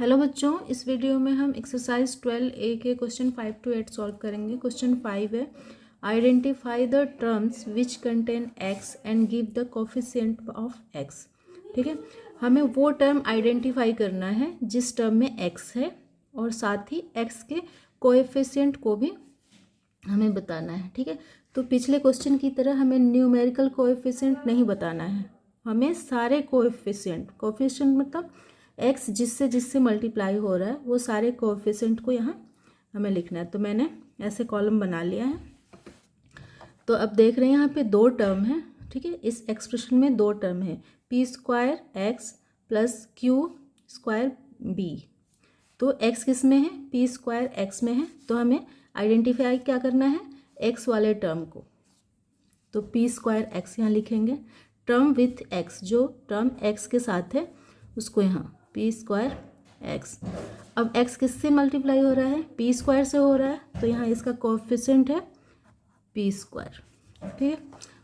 Hello बच्चों, इस video में हम एक्सरसाइज 12A के क्वेश्चन 5 to 8 सॉल्व करेंगे। क्वेश्चन 5 है identify the terms which contain x and give the coefficient of x. ठीक है, हमें वो टर्म आइडेंटिफाई करना है जिस टर्म में एक्स है और साथ ही एक्स के कोएफिशिएंट को भी हमें बताना है। ठीक है, तो पिछले क्वेश्चन की तरह हमें न्यूमेरिकल कोएफिशिएंट नहीं बताना है, हमें सारे कोएफिशिएंट मतलब एक्स जिससे जिससे मल्टीप्लाई हो रहा है वो सारे कोएफिशिएंट को यहाँ हमें लिखना है। तो मैंने ऐसे कॉलम बना लिया है। तो अब देख रहे हैं यहाँ पे दो टर्म है। ठीक है, इस एक्सप्रेशन में दो टर्म है, P square X plus Q square B. तो एक्स किस में है, पी स्क्वायर एक्स में है, तो हमें आइडेंटिफाई क्या करना है, एक्स वाले टर्म को। तो पी स्क्वायर एक्स यहाँ लिखेंगे, टर्म विथ एक्स, जो टर्म एक्स के साथ है उसको यहाँ पी स्क्वायर एक्स। अब एक्स किससे मल्टीप्लाई हो रहा है, पी स्क्वायर से हो रहा है, तो यहाँ इसका कोएफिशिएंट है पी स्क्वायर। ठीक है,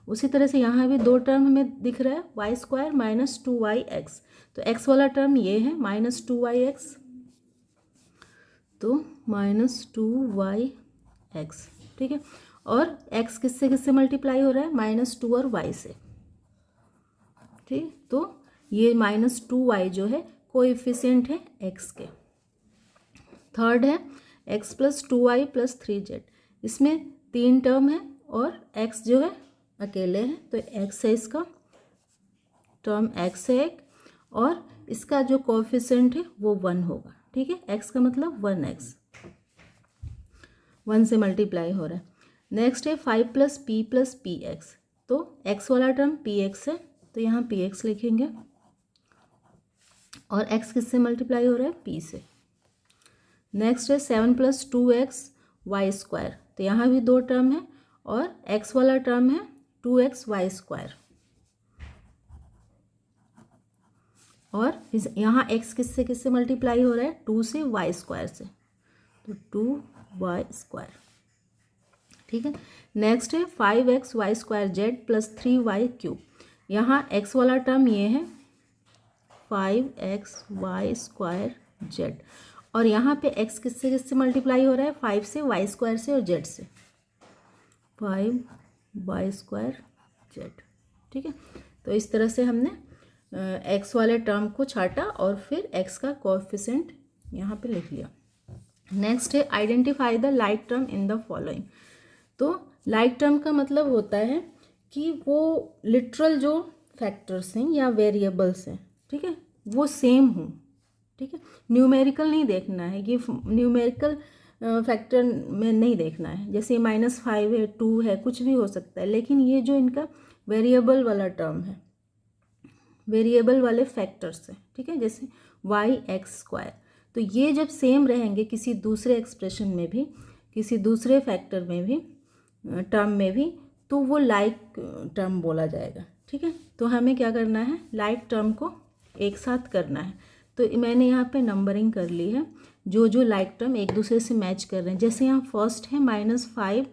उसी तरह से यहाँ भी दो टर्म हमें दिख रहा है, Y square minus 2y X. तो एक्स वाला टर्म ये है माइनस 2y एक्स, तो माइनस 2y एक्स। ठीक है, और x किससे किससे मल्टीप्लाई हो रहा है, माइनस 2 और y से। ठीक, तो ये माइनस 2y जो है कोएफिशिएंट है x के। थर्ड है x plus 2y plus 3z। इसमें तीन टर्म है और x जो है अकेले है, तो x है इसका टर्म, x है एक, और इसका जो कोएफिशिएंट है वो 1 होगा। ठीक है, x का मतलब 1x, 1 से मल्टीप्लाई हो रहा है। नेक्स्ट है 5 plus P plus P x. तो x वाला टर्म पी एक्स है, तो यहाँ पी एक्स लिखेंगे, और x किससे मल्टीप्लाई हो रहा है, p से। नेक्स्ट है 7 प्लस 2x वाई स्क्वायर। तो यहाँ भी दो टर्म है और x वाला टर्म है 2x वाई स्क्वायर, और यहाँ x किससे किससे मल्टीप्लाई हो रहा है, 2 से y स्क्वायर से, तो 2y स्क्वायर। ठीक है, नेक्स्ट है 5x Y square Z plus 3y cube. यहाँ x वाला टर्म ये है 5x वाई स्क्वायर जेड, और यहाँ पे x किससे किससे मल्टीप्लाई हो रहा है, 5 से, y स्क्वायर से और z से, 5y स्क्वायर जेड। ठीक है, तो इस तरह से हमने x वाले टर्म को छाटा और फिर x का कोएफिशिएंट यहाँ पे लिख लिया। नेक्स्ट है identify the like term in the following. तो लाइक टर्म का मतलब होता है कि वो लिटरल जो फैक्टर्स हैं या वेरिएबल्स हैं, ठीक है, वो सेम हों। ठीक है, न्यूमेरिकल नहीं देखना है, ये न्यूमेरिकल फैक्टर में नहीं देखना है, जैसे -5 है, 2 है, कुछ भी हो सकता है, लेकिन ये जो इनका वेरिएबल वाला टर्म है, वेरिएबल वाले फैक्टर्स हैं, ठीक है, जैसे वाई एक्स स्क्वायर, तो ये जब सेम रहेंगे किसी दूसरे एक्सप्रेशन में भी, किसी दूसरे फैक्टर में भी, टर्म में भी, तो वो लाइक टर्म बोला जाएगा। ठीक है, तो हमें क्या करना है, लाइक टर्म को एक साथ करना है। तो मैंने यहाँ पे नंबरिंग कर ली है, जो जो लाइक टर्म एक दूसरे से मैच कर रहे हैं। जैसे यहाँ फर्स्ट है -5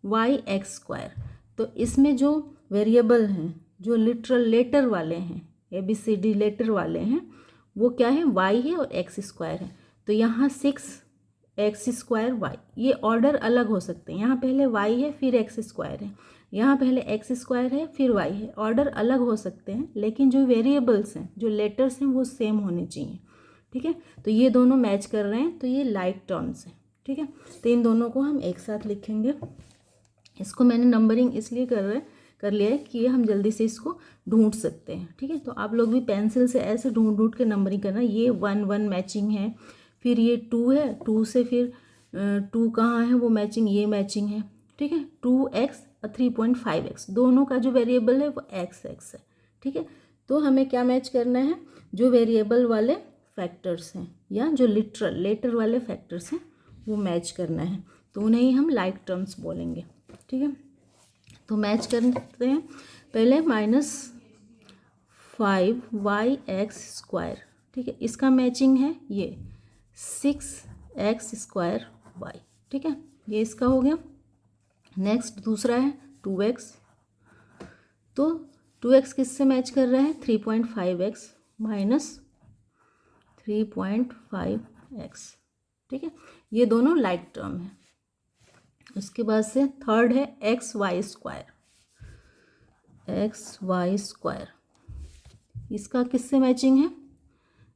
वाई एक्स स्क्वायर, तो इसमें जो वेरिएबल हैं, जो लिटरल लेटर वाले हैं, ABCD लेटर वाले हैं, वो क्या है, y है और x स्क्वायर है। तो यहाँ 6x स्क्वायर वाई, ये ऑर्डर अलग हो सकते हैं, यहाँ पहले y है फिर x स्क्वायर है, यहाँ पहले x स्क्वायर है फिर y है, ऑर्डर अलग हो सकते हैं, लेकिन जो वेरिएबल्स हैं, जो लेटर्स हैं, वो सेम होने चाहिए। ठीक है, तो ये दोनों मैच कर रहे हैं, तो ये लाइक टर्म्स हैं। ठीक है, तो इन दोनों को हम एक साथ लिखेंगे। इसको मैंने नंबरिंग इसलिए कर लिया है कि ये हम जल्दी से इसको ढूंढ सकते हैं। ठीक है, तो आप लोग भी पेंसिल से ऐसे ढूंढ ढूंढ के नंबरिंग करना। ये 1 1 मैचिंग है, फिर ये 2 है, 2 से फिर 2 कहाँ है वो मैचिंग, ये मैचिंग है। ठीक है, 2x और 3.5x, दोनों का जो वेरिएबल है वो x है। ठीक है, तो हमें क्या मैच करना है, जो वेरिएबल वाले फैक्टर्स हैं या जो लेटर वाले फैक्टर्स हैं वो मैच करना है, तो उन्हें ही हम लाइक टर्म्स बोलेंगे। ठीक है, तो मैच करते हैं। पहले -5y एक्स स्क्वायर, ठीक है, इसका मैचिंग है ये 6x स्क्वायर वाई। ठीक है, ये इसका हो गया। नेक्स्ट दूसरा है 2x, तो 2x किससे मैच कर रहा है, 3.5x माइनस 3.5x। ठीक है, ये दोनों लाइक टर्म है। उसके बाद से थर्ड है X Y square. X Y square, इसका किससे मैचिंग है?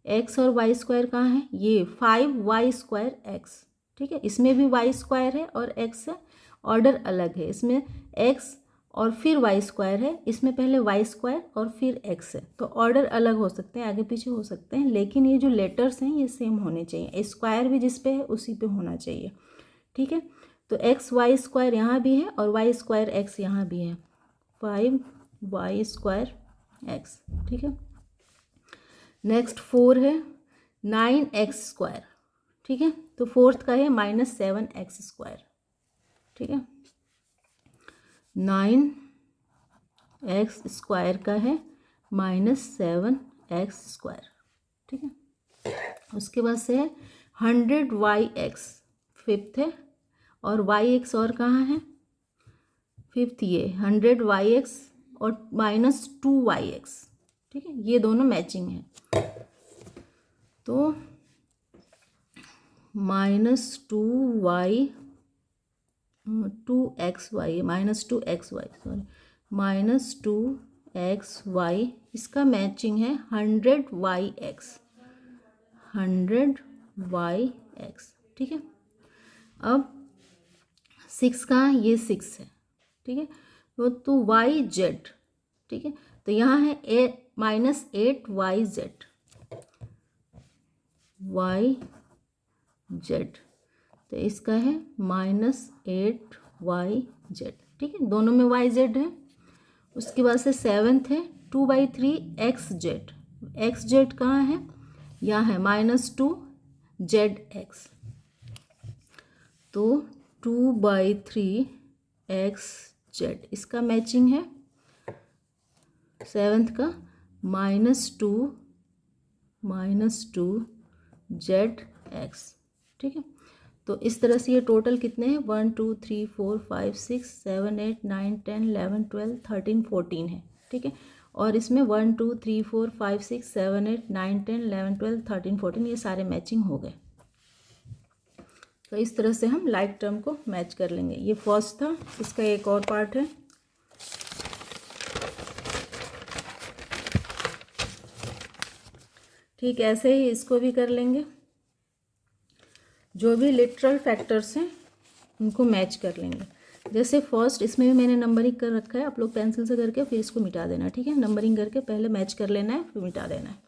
एक्स और वाई स्क्वायर कहाँ है? ये 5y² एक्स। ठीक है, इसमें भी वाई स्क्वायर है और एक्स है, ऑर्डर अलग है। इसमें एक्स और फिर वाई स्क्वायर है, इसमें पहले वाई स्क्वायर और फिर एक्स है। तो ऑर्डर अलग हो सकते हैं, आगे पीछे हो सकते हैं, लेकिन ये जो लेटर्स हैं ये सेम होने चाहिए। स्क्वायर भी जिस पे है उसी पे होना चाहिए। ठीक है, तो एक्स वाई स्क्वायर यहाँ भी है और वाई स्क्वायर एक्स यहाँ भी है, 5y² एक्स। ठीक है, नेक्स्ट 4 है 9x²। ठीक है, तो फोर्थ का है -7x²। ठीक है, 9x² का है -7x²। ठीक है, उसके बाद से है 100yx, फिफ्थ है, और yx और कहाँ है? फिफ्थ ये 100yx और -2yx। ठीक है, ये दोनों मैचिंग है। तो -2xy -2xy, इसका मैचिंग है 100yx। ठीक है, अब 6 कहाँ है? ये 6 है। ठीक है, तो yz। ठीक है, तो यहाँ है -8yz। तो इसका है -8yz। ठीक है, दोनों में yz है। उसके बाद से 7th है 2/3xz। xz कहाँ है? यहाँ है -2zx। तो 2/3xz, इसका मैचिंग है 7th का -2zx। ठीक है, तो इस तरह से ये टोटल कितने हैं? 1 2 3 4 5 6 7 8 9 10 11 12 13 14 है। ठीक है, और इसमें 1 2 3 4 5 6 7 8 9 10 11 12 13 14 ये सारे मैचिंग हो गए। तो इस तरह से हम लाइक टर्म को मैच कर लेंगे। ये फर्स्ट था, इसका एक और पार्ट है। ठीक, ऐसे ही इसको भी कर लेंगे। जो भी लिटरल फैक्टर्स हैं उनको मैच कर लेंगे। जैसे फर्स्ट, इसमें भी मैंने नंबरिंग कर रखा है, आप लोग पेंसिल से करके फिर इसको मिटा देना। ठीक है, नंबरिंग करके पहले मैच कर लेना है, फिर मिटा देना है।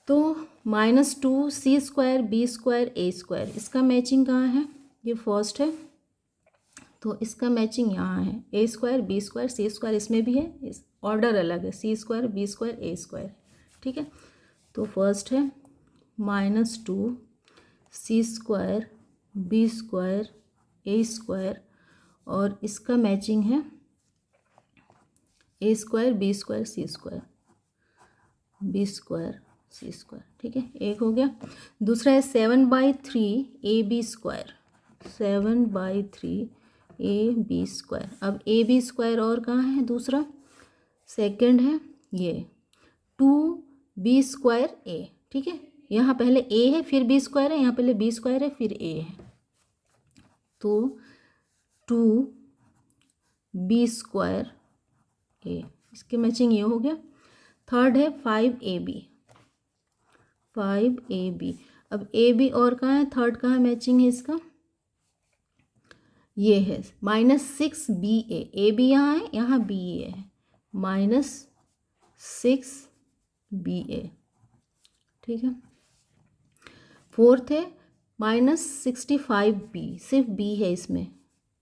तो -2c² b² a², इसका मैचिंग कहाँ है? ये फर्स्ट है, तो इसका मैचिंग यहाँ है। a² b² c², इसमें भी है, इस ऑर्डर अलग है, c² b² a²। ठीक है, तो फर्स्ट है -2c² b² a², और इसका मैचिंग है a² b² c² b² c²। ठीक है, एक हो गया। दूसरा है 7/3 ab²। 7/3 ab²। अब ab² और कहाँ है? दूसरा सेकंड है ये 2b² a। ठीक है, यहाँ पहले a है फिर b² है, यहाँ पहले b² है फिर a है, तो 2b² a, इसकी मैचिंग ये हो गया। थर्ड है 5ab। 5ab, अब ab और कहाँ है? थर्ड कहाँ मैचिंग है इसका? ये है -6ba। ab यहाँ है, यहाँ ba है, -6ba। ठीक है, फोर्थ है -65b, सिर्फ b है इसमें,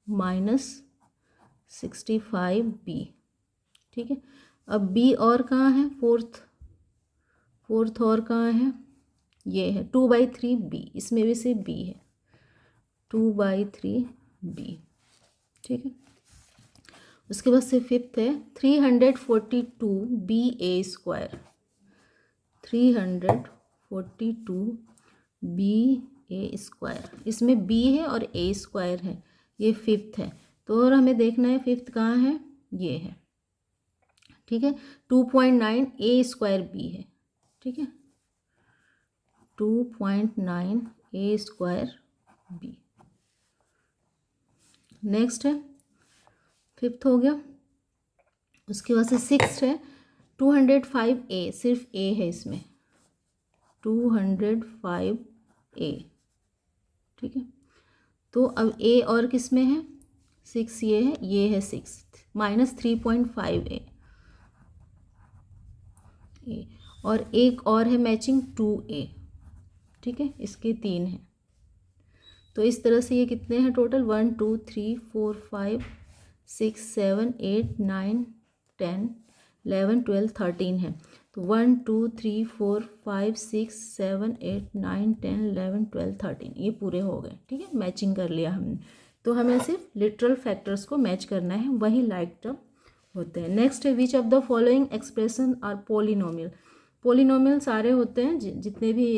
-65b। ठीक है, अब b और कहाँ है? फोर्थ और कहाँ है? ये है 2/3b, इसमें भी सिर्फ b है, 2/3b। ठीक है, उसके बाद से फिफ्थ है 342ba²। 342ba², इसमें b है और a² है, ये फिफ्थ है। तो और हमें देखना है फिफ्थ कहाँ है? ये है। ठीक है, 2.9 a² b है। ठीक है, 2.9 ए स्क्वायर बी। नेक्स्ट है फिफ्थ हो गया। उसके बाद से सिक्स्थ है 205 ए, सिर्फ ए है इसमें 205 ए, ठीक है। तो अब ए और किस में है 6, ये है 6 -3.5 ए, और एक और है मैचिंग 2a, ठीक है। इसके 3 हैं। तो इस तरह से ये कितने हैं टोटल 1 2 3 4 5 6 7 8 9 10 11 12 13 है। तो 1 2 3 4 5 6 7 8 9 10 11 12 13 ये पूरे हो गए, ठीक है। मैचिंग कर लिया हमने। तो हमें सिर्फ लिटरल फैक्टर्स को मैच करना है, वही लाइक टर्म होते हैं। नेक्स्ट है which of the following expression are polynomial. Polynomial सारे होते हैं, जितने भी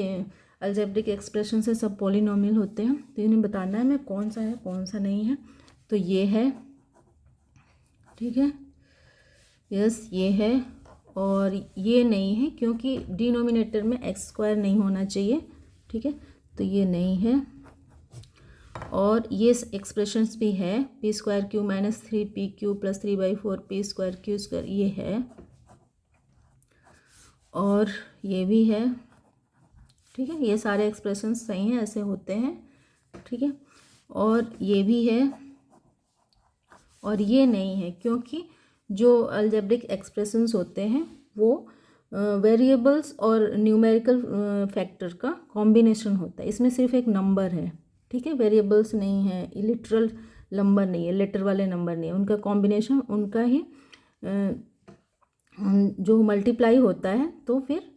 अलजेब्रिक एक्सप्रेशन से सब पॉलिनोमियल होते हैं। तो इन्हें बताना है मैं कौन सा है कौन सा नहीं है। तो ये है, ठीक है, यस ये है, और ये नहीं है क्योंकि डिनोमिनेटर में एक्स स्क्वायर नहीं होना चाहिए, ठीक है। तो ये नहीं है। और ये एक्सप्रेशंस भी है P square Q minus 3 PQ plus 3/4 P square Q square, ये है, और ये भी है, ठीक है। ये सारे एक्सप्रेशंस सही हैं, ऐसे होते हैं, ठीक है। और ये भी है, और ये नहीं है क्योंकि जो अलजेब्रिक एक्सप्रेशंस होते हैं वो वेरिएबल्स और न्यूमेरिकल फैक्टर का कॉम्बिनेशन होता है। इसमें सिर्फ एक नंबर है, ठीक है, वेरिएबल्स नहीं है, लिटरल नंबर नहीं है, लेटर वाले नंबर नहीं है, उनका कॉम्बिनेशन, उनका ही जो मल्टीप्लाई होता है तो फिर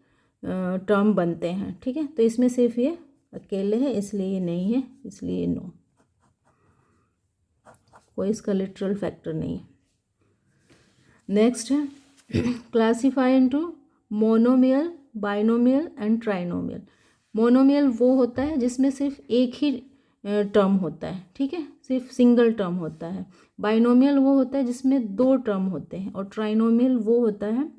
टर्म बनते हैं, ठीक है। तो इसमें सिर्फ ये अकेले है, इसलिए ये नहीं है, इसलिए नो, कोई इसका लिटरल फैक्टर नहीं है। नेक्स्ट है classify into monomial, binomial and trinomial. Monomial वो होता है जिसमें सिर्फ एक ही टर्म होता है, ठीक है, सिर्फ सिंगल टर्म होता है। बाइनोमियल वो होता है जिसमें 2 टर्म होते हैं, और ट्राइनोमियल वो होता है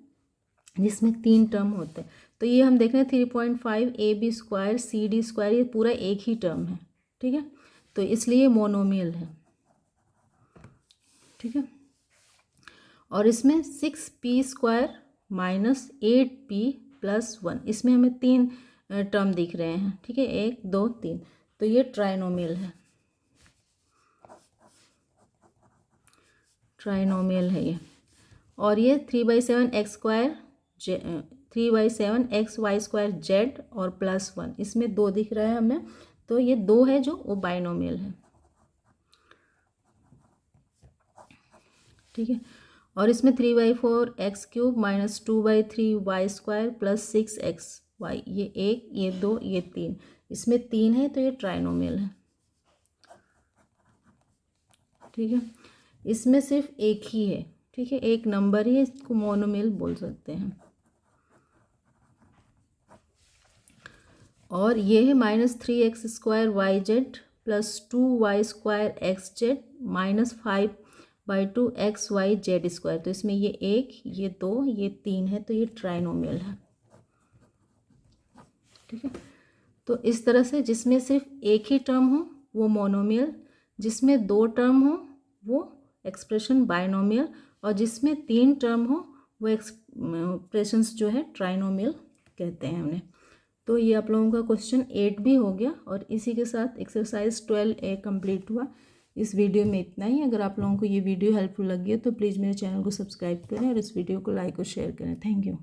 जिसमें 3 टर्म होते हैं। तो ये हम देख रहे हैं 3.5 AB स्क्वायर CD स्क्वायर, ये पूरा एक ही टर्म है, ठीक है। तो इसलिए मोनोमियल है, ठीक है। और इसमें 6P square minus 8P plus 1, इसमें हमें 3 टर्म दिख रहे हैं, ठीक है, 1 2 3। तो ये ट्राइनोमियल है, ट्राइनोमियल है ये। और ये 3/7 x square 3/7 XY square Z और प्लस 1, इसमें 2 दिख रहा है हमें, तो ये 2 है जो वो बाइनोमियल है, ठीक है। और इसमें 3/4 x³ minus 2/3 y square plus 6 XY, ये 1 ये 2 ये 3, इसमें 3 है, तो ये ट्राइनोमियल है, ठीक है। इसमें सिर्फ एक ही है, ठीक है, एक नंबर ही है, इसको मोनोमियल बोल सकते हैं। और ये है -3x square YZ plus 2y square XZ minus 5/2 XYZ square. तो इसमें ये 1 ये 2 ये 3 है, तो ये ट्राइनोमियल है, ठीक है। तो इस तरह से जिसमें सिर्फ एक ही टर्म हो वो मोनोमियल, जिसमें 2 टर्म हो वो एक्सप्रेशन बाइनोमियल, और जिसमें 3 टर्म हो वो एक्सप्रेशंस जो है ट्राइनोमियल कहते हैं हमने। तो ये आप लोगों का क्वेश्चन 8 भी हो गया, और इसी के साथ एक्सरसाइज 12A कंप्लीट हुआ। इस वीडियो में इतना ही। अगर आप लोगों को ये वीडियो हेल्पफुल लगी है तो प्लीज़ मेरे चैनल को सब्सक्राइब करें और इस वीडियो को लाइक और शेयर करें। Thank you.